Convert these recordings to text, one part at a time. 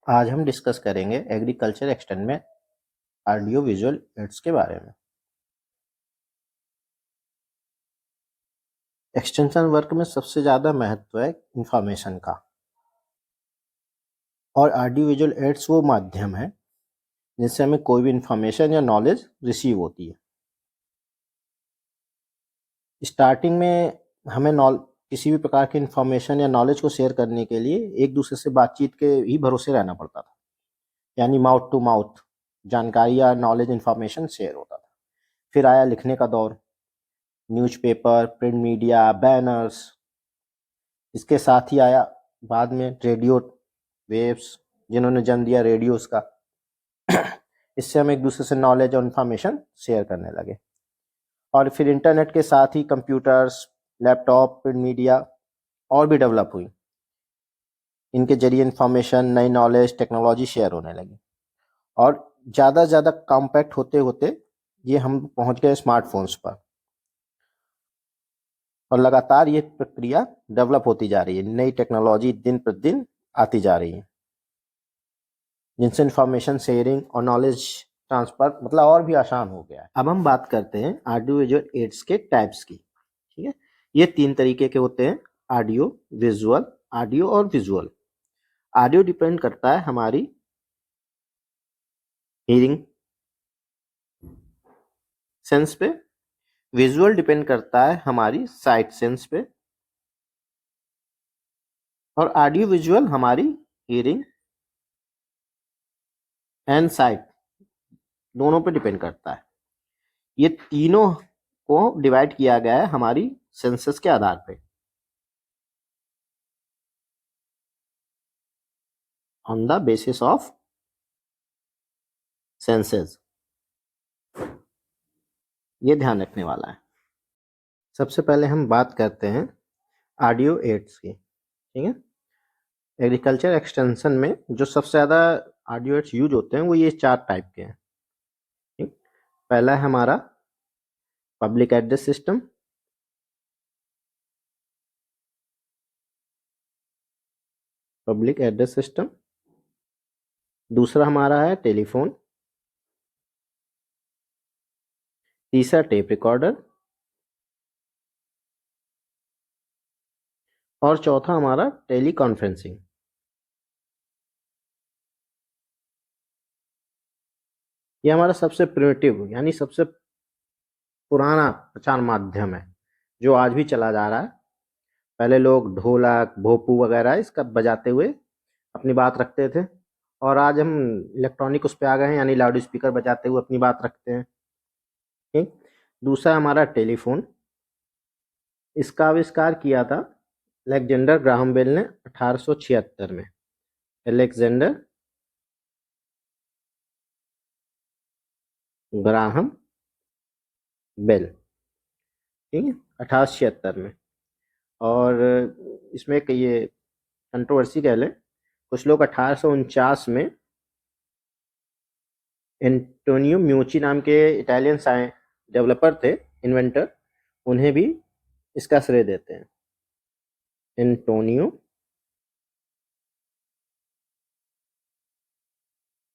आज हम डिस्कस करेंगे एग्रीकल्चर एक्सटेंशन में ऑडियो विजुअल एड्स के बारे में। एक्सटेंशन वर्क में सबसे ज़्यादा महत्व है इंफॉर्मेशन का, और ऑडियो विजुअल एड्स वो माध्यम है जिससे हमें कोई भी इंफॉर्मेशन या नॉलेज रिसीव होती है। स्टार्टिंग में हमें किसी भी प्रकार की इंफॉर्मेशन या नॉलेज को शेयर करने के लिए एक दूसरे से बातचीत के ही भरोसे रहना पड़ता था, यानी माउथ टू माउथ जानकारी या नॉलेज इंफॉर्मेशन शेयर होता था। फिर आया लिखने का दौर, न्यूज़पेपर, प्रिंट मीडिया, बैनर्स। इसके साथ ही आया बाद में रेडियो वेव्स, जिन्होंने जन्म दिया रेडियोस का। इससे हम एक दूसरे से नॉलेज और इन्फॉर्मेशन शेयर करने लगे। और फिर इंटरनेट के साथ ही कंप्यूटर्स, लैपटॉप, प्रिंट मीडिया और भी डेवलप हुई। इनके जरिए इन्फॉर्मेशन, नई नॉलेज, टेक्नोलॉजी शेयर होने लगी, और ज़्यादा से ज़्यादा कॉम्पैक्ट होते होते ये हम पहुंच गए स्मार्टफोन्स पर। और लगातार ये प्रक्रिया डेवलप होती जा रही है, नई टेक्नोलॉजी दिन प्रतिदिन आती जा रही है, जिनसे इंफॉर्मेशन शेयरिंग और नॉलेज ट्रांसफर मतलब और भी आसान हो गया है। अब हम बात करते हैं ऑडियो विजुअल एड्स के टाइप्स की। ठीक है, ये 3 तरीके के होते हैं: ऑडियो, विजुअल, ऑडियो और विजुअल। ऑडियो डिपेंड करता है हमारी हियरिंग सेंस पे, विजुअल डिपेंड करता है हमारी साइट सेंस पे, और ऑडियो विजुअल हमारी हियरिंग एंड साइट दोनों पे डिपेंड करता है। ये तीनों को डिवाइड किया गया है हमारी सेंसेस के आधार पे, on the basis of senses. ये ध्यान रखने वाला है। सबसे पहले हम बात करते हैं ऑडियो एड्स की। ठीक है, एग्रीकल्चर एक्सटेंशन में जो सबसे ज़्यादा ऑडियो एड्स यूज होते हैं वो ये 4 टाइप के हैं। ठीक, पहला है हमारा public address system, public address system. दूसरा हमारा है टेलीफोन। तीसरा टेप रिकॉर्डर, और चौथा हमारा टेली कॉन्फ्रेंसिंग। ये हमारा सबसे प्रिमिटिव यानी सबसे पुराना प्रचार माध्यम है जो आज भी चला जा रहा है। पहले लोग ढोलक, भोपू वगैरह इसका बजाते हुए अपनी बात रखते थे, और आज हम इलेक्ट्रॉनिक उस पे आ गए हैं, यानी लाउड स्पीकर बजाते हुए अपनी बात रखते हैं। ठीक, दूसरा हमारा टेलीफोन। इसका आविष्कार किया था अलेक्जेंडर ग्राहम बेल ने 1876 में। अलेक्जेंडर ग्राहम बेल, ठीक है, 1876 में। और इसमें एक ये कंट्रोवर्सी कह लें, कुछ लोग 1849 में एंटोनियो म्यूची नाम के इटालियन डेवलपर थे, इन्वेंटर, उन्हें भी इसका श्रेय देते हैं। एंटोनियो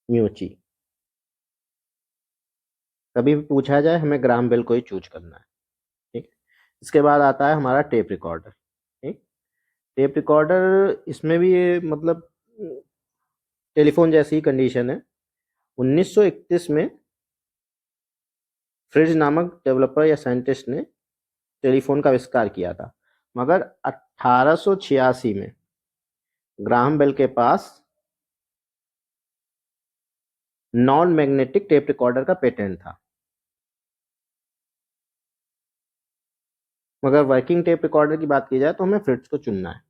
म्यूची। कभी भी पूछा जाए हमें ग्राहम बेल को ही चूज करना है। ठीक, इसके बाद आता है हमारा टेप रिकॉर्डर। ठीक, टेप रिकॉर्डर इसमें भी ये मतलब टेलीफोन जैसी ही कंडीशन है। 1931 में फ्रिज नामक डेवलपर या साइंटिस्ट ने टेलीफोन का आविष्कार किया था, मगर 1886 में ग्राहम बेल के पास नॉन मैग्नेटिक टेप रिकॉर्डर का पेटेंट था। मगर वर्किंग टेप रिकॉर्डर की बात की जाए तो हमें फ्रिट्ज को चुनना है।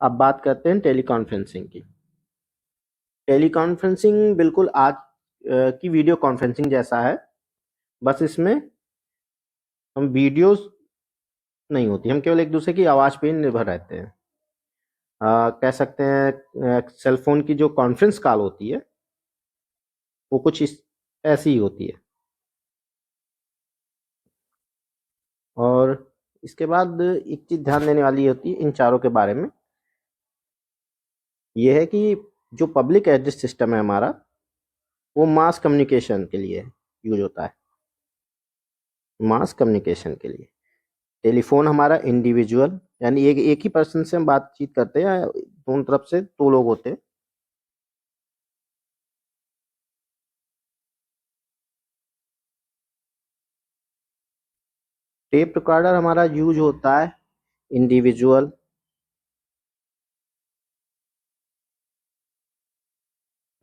अब बात करते हैं टेलीकॉन्फ्रेंसिंग की। टेलीकॉन्फ्रेंसिंग बिल्कुल आज की वीडियो कॉन्फ्रेंसिंग जैसा है, बस इसमें हम वीडियोस नहीं होती, हम केवल एक दूसरे की आवाज़ पे ही निर्भर रहते हैं। कह सकते हैं सेलफोन की जो कॉन्फ्रेंस कॉल होती है वो कुछ इस ऐसी ही होती है। और इसके बाद एक चीज़ ध्यान देने वाली होती है इन चारों के बारे में, ये है कि जो पब्लिक एड्रेस सिस्टम है हमारा, वो मास कम्युनिकेशन के लिए यूज होता है, मास कम्युनिकेशन के लिए। टेलीफोन हमारा इंडिविजुअल, यानी एक एक ही पर्सन से हम बातचीत करते हैं, या दोनों तरफ से दो लोग होते हैं। टेप रिकॉर्डर हमारा यूज होता है इंडिविजुअल,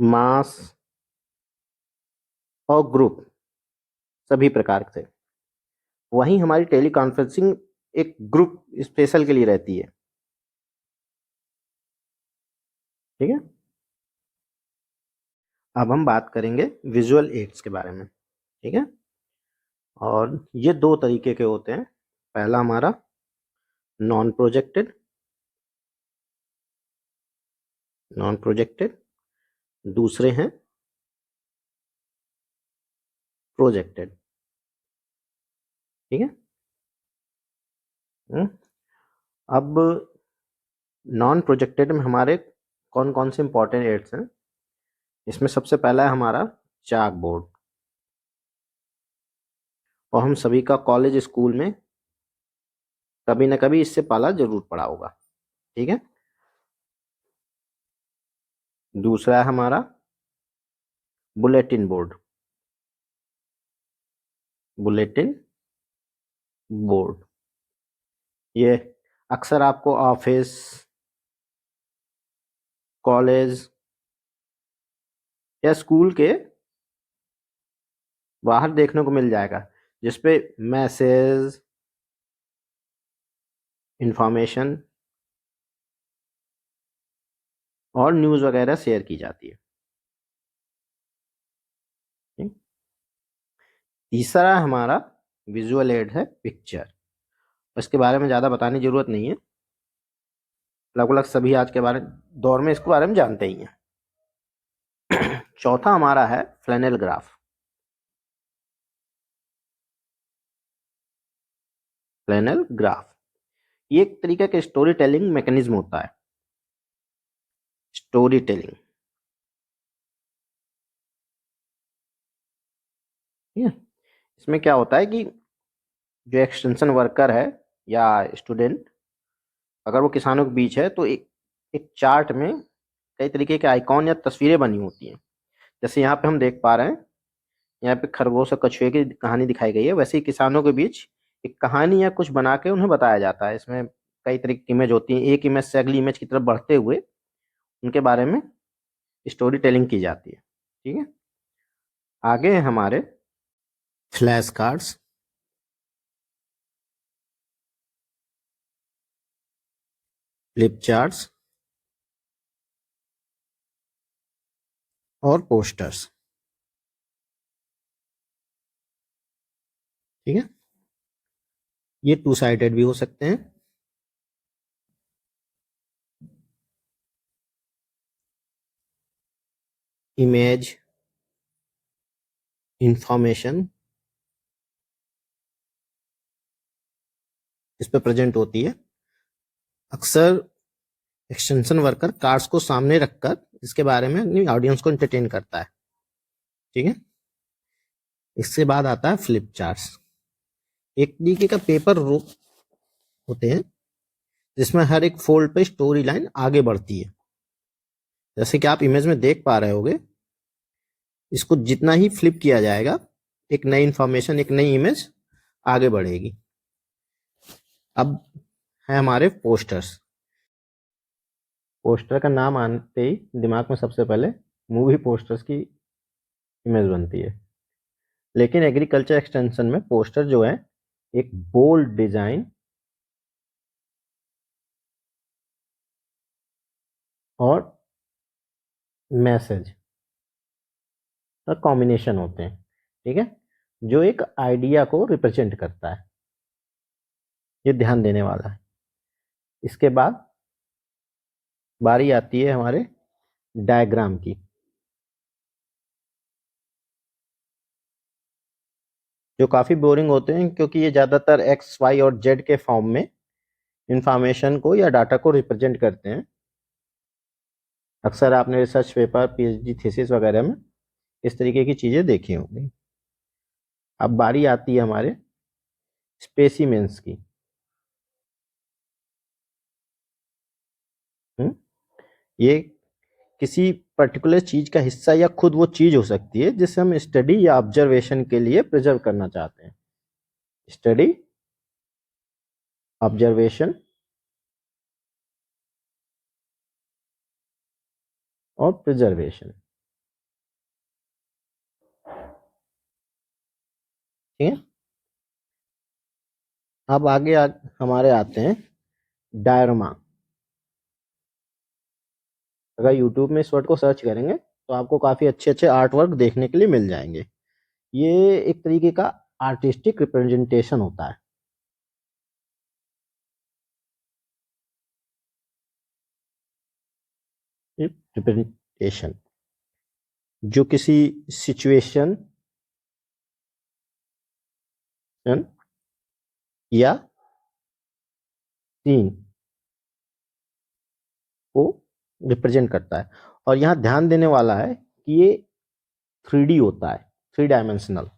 मास और ग्रुप, सभी प्रकार से। वहीं हमारी टेली कॉन्फ्रेंसिंग एक ग्रुप स्पेशल के लिए रहती है। ठीक है, अब हम बात करेंगे विजुअल एड्स के बारे में। ठीक है, और ये दो तरीके के होते हैं। पहला हमारा नॉन प्रोजेक्टेड, नॉन प्रोजेक्टेड, दूसरे हैं प्रोजेक्टेड। ठीक है, हम्म, अब नॉन प्रोजेक्टेड में हमारे कौन कौन से इंपॉर्टेंट एड्स हैं। इसमें सबसे पहला है हमारा चाक बोर्ड, और हम सभी का कॉलेज स्कूल में कभी ना कभी इससे पाला जरूर पड़ा होगा। ठीक है, दूसरा है हमारा बुलेटिन बोर्ड, बुलेटिन बोर्ड। ये अक्सर आपको ऑफिस, कॉलेज या स्कूल के बाहर देखने को मिल जाएगा, जिसपे मैसेज, इंफॉर्मेशन और न्यूज़ वगैरह शेयर की जाती है। ठीक? तीसरा हमारा विजुअल एड है पिक्चर। इसके बारे में ज़्यादा बताने की जरूरत नहीं है, लगभग सभी आज के दौर में इसके बारे में जानते ही हैं। चौथा हमारा है फ्लैनेल ग्राफ। फ्लैनेल ग्राफ ये एक तरीके का स्टोरी टेलिंग मैकेनिज्म होता है। स्टोरी टेलिंग, ठीक है। इसमें क्या होता है कि जो एक्सटेंशन वर्कर है या स्टूडेंट, अगर वो किसानों के बीच है, तो एक एक चार्ट में कई तरीके के आइकॉन या तस्वीरें बनी होती हैं। जैसे यहाँ पे हम देख पा रहे हैं, यहाँ पे खरगोश और कछुए की कहानी दिखाई गई है। वैसे ही किसानों के बीच एक कहानी या कुछ बना के उन्हें बताया जाता है। इसमें कई तरीके की इमेज होती हैं, एक इमेज से अगली इमेज की तरफ बढ़ते हुए उनके बारे में स्टोरी टेलिंग की जाती है। ठीक है, आगे है हमारे फ्लैश कार्ड्स, फ्लिप चार्ट्स और पोस्टर्स। ठीक है, ये टू साइडेड भी हो सकते हैं। इमेज, इंफॉर्मेशन इस पर प्रेजेंट होती है। अक्सर एक्सटेंशन वर्कर कार्ड्स को सामने रखकर इसके बारे में अपनी ऑडियंस को एंटरटेन करता है। ठीक है, इसके बाद आता है फ्लिप चार्ट्स। एक तरीके का पेपर रोप होते हैं, जिसमें हर एक फोल्ड पे स्टोरी लाइन आगे बढ़ती है। जैसे कि आप इमेज में देख पा रहे होगे, इसको जितना ही फ्लिप किया जाएगा, एक नई इंफॉर्मेशन, एक नई इमेज आगे बढ़ेगी। अब है हमारे पोस्टर्स। पोस्टर का नाम आते ही दिमाग में सबसे पहले मूवी पोस्टर्स की इमेज बनती है। लेकिन एग्रीकल्चर एक्सटेंशन में पोस्टर जो है, एक बोल्ड डिजाइन और मैसेज का कॉम्बिनेशन होते हैं। ठीक है, जो एक आइडिया को रिप्रेजेंट करता है। ये ध्यान देने वाला है। इसके बाद बारी आती है हमारे डायग्राम की। जो काफी बोरिंग होते हैं, क्योंकि ये ज्यादातर एक्स, वाई और जेड के फॉर्म में इंफॉर्मेशन को या डाटा को रिप्रेजेंट करते हैं। अक्सर आपने रिसर्च पेपर, पीएचडी थीसिस वगैरह में इस तरीके की चीज़ें देखी होंगी। अब बारी आती है हमारे स्पेसिमेंस की। हम्म, ये किसी पर्टिकुलर चीज का हिस्सा या खुद वो चीज हो सकती है जिसे हम स्टडी या ऑब्जर्वेशन के लिए प्रिजर्व करना चाहते हैं। स्टडी, ऑब्जर्वेशन और प्रिजर्वेशन। ठीक है। अब आगे हमारे आते हैं डायरमा। अगर यूट्यूब में इस वर्ड को सर्च करेंगे तो आपको काफी अच्छे अच्छे आर्ट वर्क देखने के लिए मिल जाएंगे। ये एक तरीके का आर्टिस्टिक रिप्रेजेंटेशन होता है। रिप्रेजेंटेशन जो किसी सिचुएशन या सीन को रिप्रेजेंट करता है। और यहाँ ध्यान देने वाला है कि ये 3D होता है, 3 डायमेंशनल।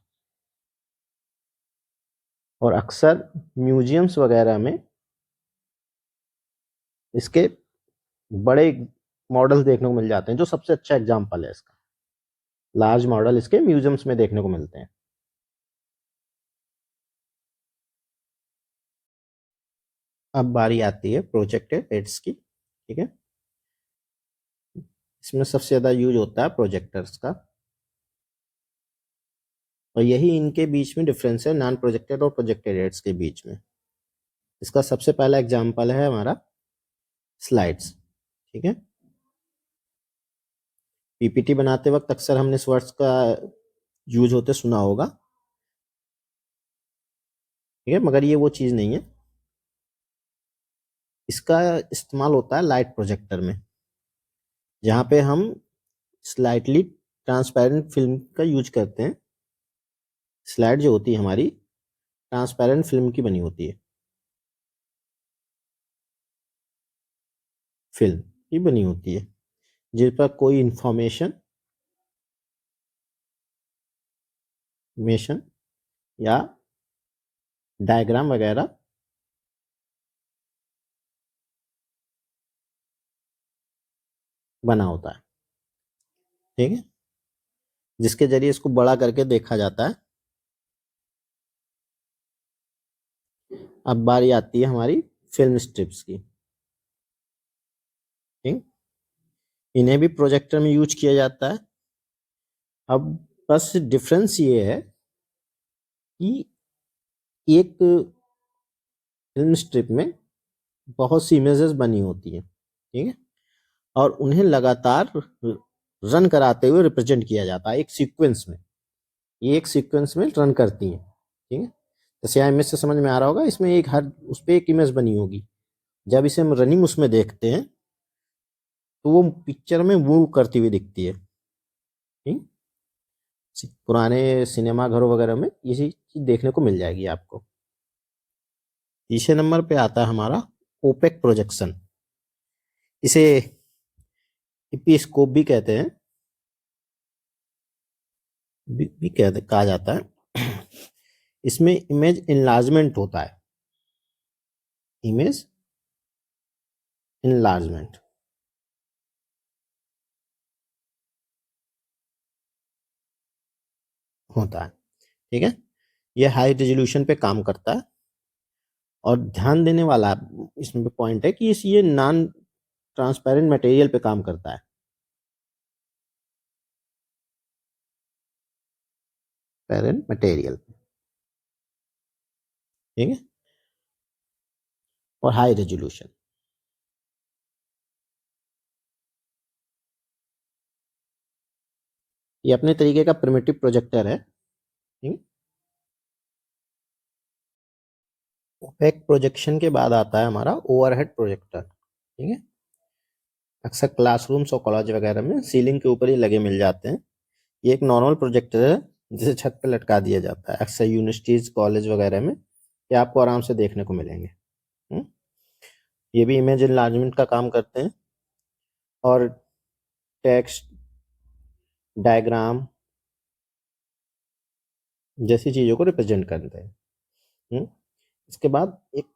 और अक्सर म्यूजियम्स वगैरह में इसके बड़े मॉडल देखने को मिल जाते हैं, जो सबसे अच्छा एग्जाम्पल है इसका। लार्ज मॉडल इसके म्यूजियम्स में देखने को मिलते हैं। अब बारी आती है प्रोजेक्टेड हेड्स की। ठीक है। इसमें सबसे ज्यादा यूज होता है प्रोजेक्टर्स का, और यही इनके बीच में डिफरेंस है, नॉन प्रोजेक्टेड और प्रोजेक्टेड हेड्स के बीच में। इसका सबसे पहला एग्जाम्पल है हमारा स्लाइड्स। ठीक है। पीपीटी बनाते वक्त अक्सर हमने इस वर्ड्स का यूज होते सुना होगा। ठीक है, मगर ये वो चीज नहीं है। इसका इस्तेमाल होता है लाइट प्रोजेक्टर में, जहाँ पे हम स्लाइटली ट्रांसपेरेंट फिल्म का यूज करते हैं। स्लाइड जो होती है हमारी ट्रांसपेरेंट फिल्म की बनी होती है, फिल्म की बनी होती है, जिस पर कोई इंफॉर्मेशन मेशन या डायग्राम वगैरह बना होता है। ठीक है, जिसके जरिए इसको बड़ा करके देखा जाता है। अब बारी आती है हमारी फिल्म स्ट्रिप्स की। ठीक, इन्हें भी प्रोजेक्टर में यूज किया जाता है। अब बस डिफरेंस ये है कि एक फिल्म स्ट्रिप में बहुत सी इमेजेस बनी होती हैं। ठीक है, और उन्हें लगातार रन कराते हुए रिप्रेजेंट किया जाता है एक सीक्वेंस में। ये एक सीक्वेंस में रन करती हैं। ठीक है, जैसे यहाँ इमेज से समझ में आ रहा होगा, इसमें एक हर उस पर एक इमेज बनी होगी। जब इसे हम रनिंग उसमें देखते हैं तो वो पिक्चर में मूव करती हुई दिखती है। ठीक, पुराने सिनेमा घरों वगैरह में ये चीज देखने को मिल जाएगी आपको। तीसरे नंबर पे आता है हमारा ओपेक प्रोजेक्शन। इसे इपिस्कोप भी कहते हैं, भी कहा जाता है। इसमें इमेज इनलार्जमेंट होता है। इमेज इनलार्जमेंट होता है। ठीक है, यह हाई रेजोल्यूशन पे काम करता है। और ध्यान देने वाला इसमें पॉइंट है कि ये नॉन ट्रांसपेरेंट मटेरियल पे काम करता है। Parent material. ठीक है, और हाई रेजोल्यूशन। ये अपने तरीके का प्रिमिटिव प्रोजेक्टर है। ठीक है? ओपेक प्रोजेक्शन के बाद आता है हमारा ओवरहेड प्रोजेक्टर। ठीक है, अक्सर क्लासरूम्स और कॉलेज वगैरह में सीलिंग के ऊपर ही लगे मिल जाते हैं। ये एक नॉर्मल प्रोजेक्टर है जिसे छत पर लटका दिया जाता है। अक्सर यूनिवर्सिटीज, कॉलेज वगैरह में ये आपको आराम से देखने को मिलेंगे। हम्म? ये भी इमेज इनलार्जमेंट का काम करते हैं। और टेक्स्ट, डायग्राम जैसी चीज़ों को रिप्रेजेंट करते हैं। इसके बाद एक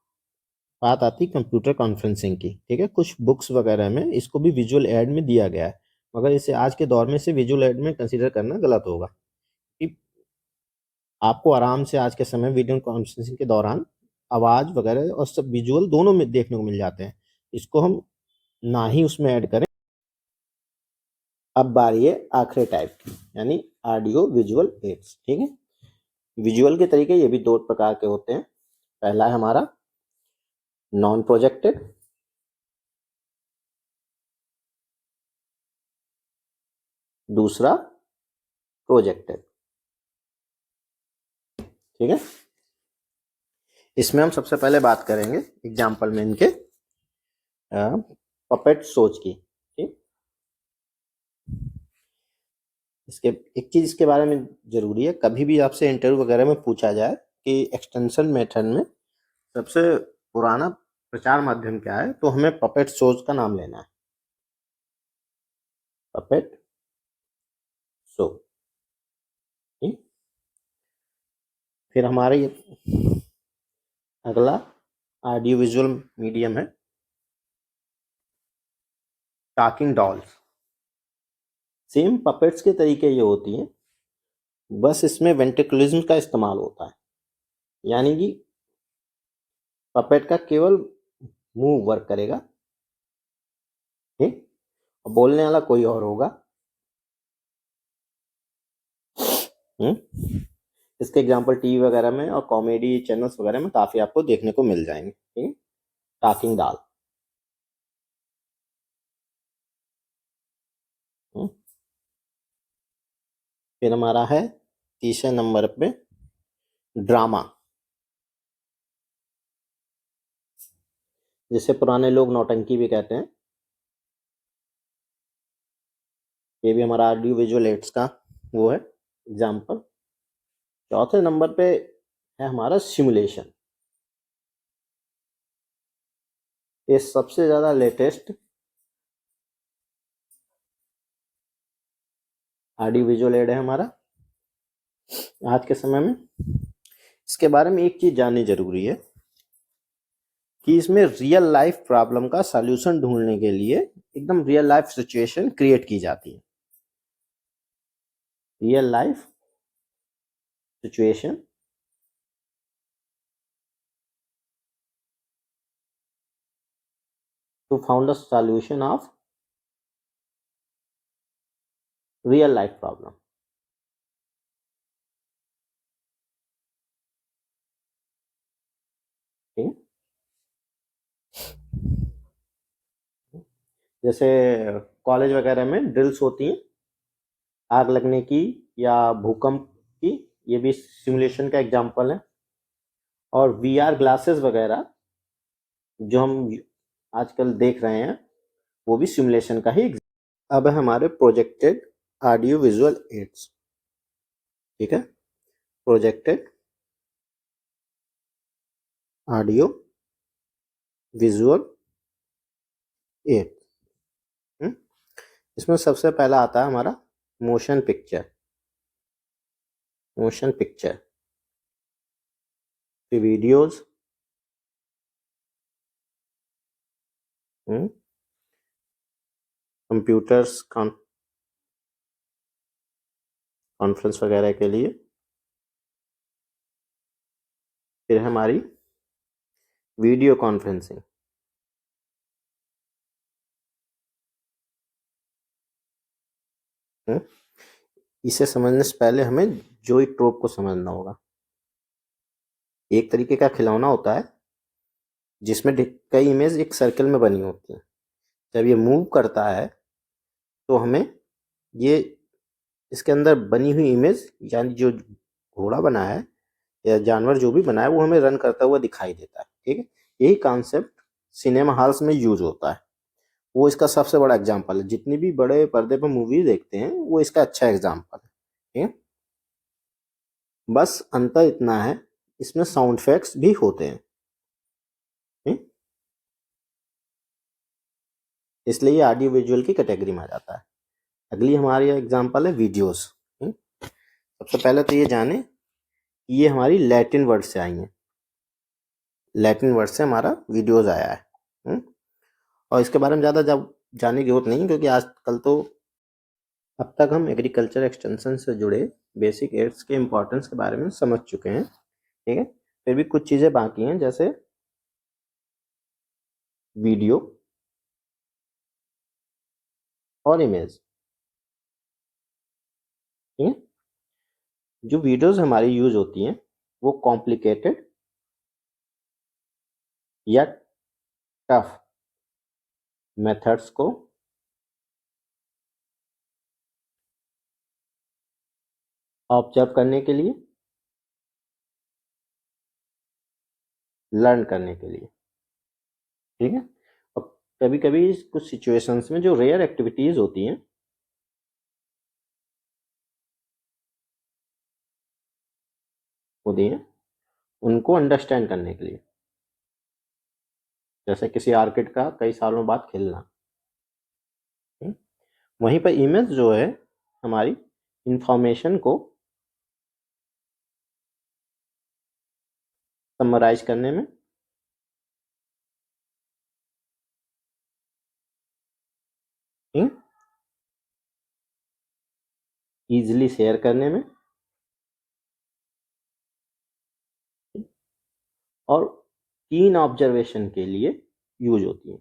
बात आती है कंप्यूटर कॉन्फ्रेंसिंग की। ठीक है, कुछ बुक्स वगैरह में इसको भी विजुअल एड में दिया गया है, मगर इसे आज के दौर में इसे विजुअल एड में कंसीडर करना गलत होगा कि आपको आराम से आज के समय वीडियो कॉन्फ्रेंसिंग के दौरान आवाज़ वगैरह और सब विजुअल दोनों में देखने को मिल जाते हैं। इसको हम ना ही उसमें ऐड करें। अब बारी है आखिरी टाइप की, यानी ऑडियो विजुअल एड्स। ठीक है, विजुअल के तरीके ये भी दो प्रकार के होते हैं। पहला है हमारा नॉन प्रोजेक्टेड, दूसरा प्रोजेक्टेड। ठीक है, इसमें हम सबसे पहले बात करेंगे एग्जाम्पल में इनके पपेट शोज की। ठीक, इसके एक चीज इसके बारे में जरूरी है, कभी भी आपसे इंटरव्यू वगैरह में पूछा जाए कि एक्सटेंशन मेथड में सबसे पुराना प्रचार माध्यम क्या है, तो हमें पपेट शोज का नाम लेना है। Puppet show. फिर हमारे अगला ऑडियो विजुअल मीडियम है टॉकिंग डॉल्स। सेम पपेट्स के तरीके ये होती हैं, बस इसमें वेंट्रिकुलिज्म का इस्तेमाल होता है, यानी कि पपेट का केवल मुंह वर्क करेगा, ठीक, और बोलने वाला कोई और होगा। इसके एग्जांपल टीवी वगैरह में और कॉमेडी चैनल्स वगैरह में काफी आपको देखने को मिल जाएंगे। ठीक, टॉकिंग डॉल। फिर हमारा है तीसरे नंबर पे ड्रामा, जिसे पुराने लोग नौटंकी भी कहते हैं। ये भी हमारा ऑडियो विजुअल एड्स का वो है एग्जाम्पल। चौथे नंबर पे है हमारा सिमुलेशन। ये सबसे ज्यादा लेटेस्ट ऑडियो विजुअल एड है हमारा आज के समय में। इसके बारे में एक चीज जाननी जरूरी है कि इसमें रियल लाइफ प्रॉब्लम का सॉल्यूशन ढूंढने के लिए एकदम रियल लाइफ सिचुएशन क्रिएट की जाती है। Real life situation to found a solution of real life problem. ठीक, जैसे कॉलेज वगैरह में ड्रिल्स होती हैं आग लगने की या भूकंप की, ये भी सिमुलेशन का एग्जांपल है। और वीआर ग्लासेस वगैरह जो हम आजकल देख रहे हैं वो भी सिमुलेशन का ही। अब है हमारे प्रोजेक्टेड ऑडियो विजुअल एड्स। ठीक है, प्रोजेक्टेड ऑडियो विजुअल एड। इसमें सबसे पहला आता है हमारा motion picture. Motion picture videos, computers conference वगैरह के लिए। फिर हमारी वीडियो कॉन्फ्रेंसिंग। इसे समझने से पहले हमें जोइट्रोप को समझना होगा। एक तरीके का खिलौना होता है जिसमें कई इमेज एक सर्कल में बनी होती है। जब ये मूव करता है तो हमें ये इसके अंदर बनी हुई इमेज, यानी जो घोड़ा बना है या जानवर जो भी बना है, वो हमें रन करता हुआ दिखाई देता है। ठीक है, यही कॉन्सेप्ट सिनेमा हॉल्स में यूज होता है। वो इसका सबसे बड़ा एग्जाम्पल है। जितनी भी बड़े पर्दे पर मूवी देखते हैं वो इसका अच्छा एग्जाम्पल है। ठीक है, बस अंतर इतना है इसमें साउंड इफेक्ट्स भी होते हैं। ठीक? इसलिए ये ऑडियो विजुअल की कैटेगरी में आ जाता है। अगली हमारी एग्जांपल है वीडियोस। सबसे पहले तो ये जाने कि ये हमारी लैटिन वर्ड से आई हैं। लैटिन वर्ड से हमारा वीडियोस आया है। और इसके बारे में ज़्यादा जानने की जरूरत नहीं, क्योंकि आजकल तो अब तक हम एग्रीकल्चर एक्सटेंशन से जुड़े बेसिक एड्स के इम्पोर्टेंस के बारे में समझ चुके हैं। ठीक है, फिर भी कुछ चीज़ें बाकी हैं, जैसे वीडियो और इमेज। ठीक है, जो वीडियोस हमारी यूज होती हैं वो कॉम्प्लिकेटेड या टफ मेथड्स को ऑब्जर्व करने के लिए, लर्न करने के लिए। ठीक है, और कभी कभी कुछ सिचुएशंस में जो रेयर एक्टिविटीज होती हैं होती हैं उनको अंडरस्टैंड करने के लिए, जैसे किसी आर्किड का कई सालों बाद खिलना। वहीं पर इमेज जो है हमारी इंफॉर्मेशन को समराइज करने में, इजीली शेयर करने में, और कीन ऑब्जर्वेशन के लिए यूज होती है।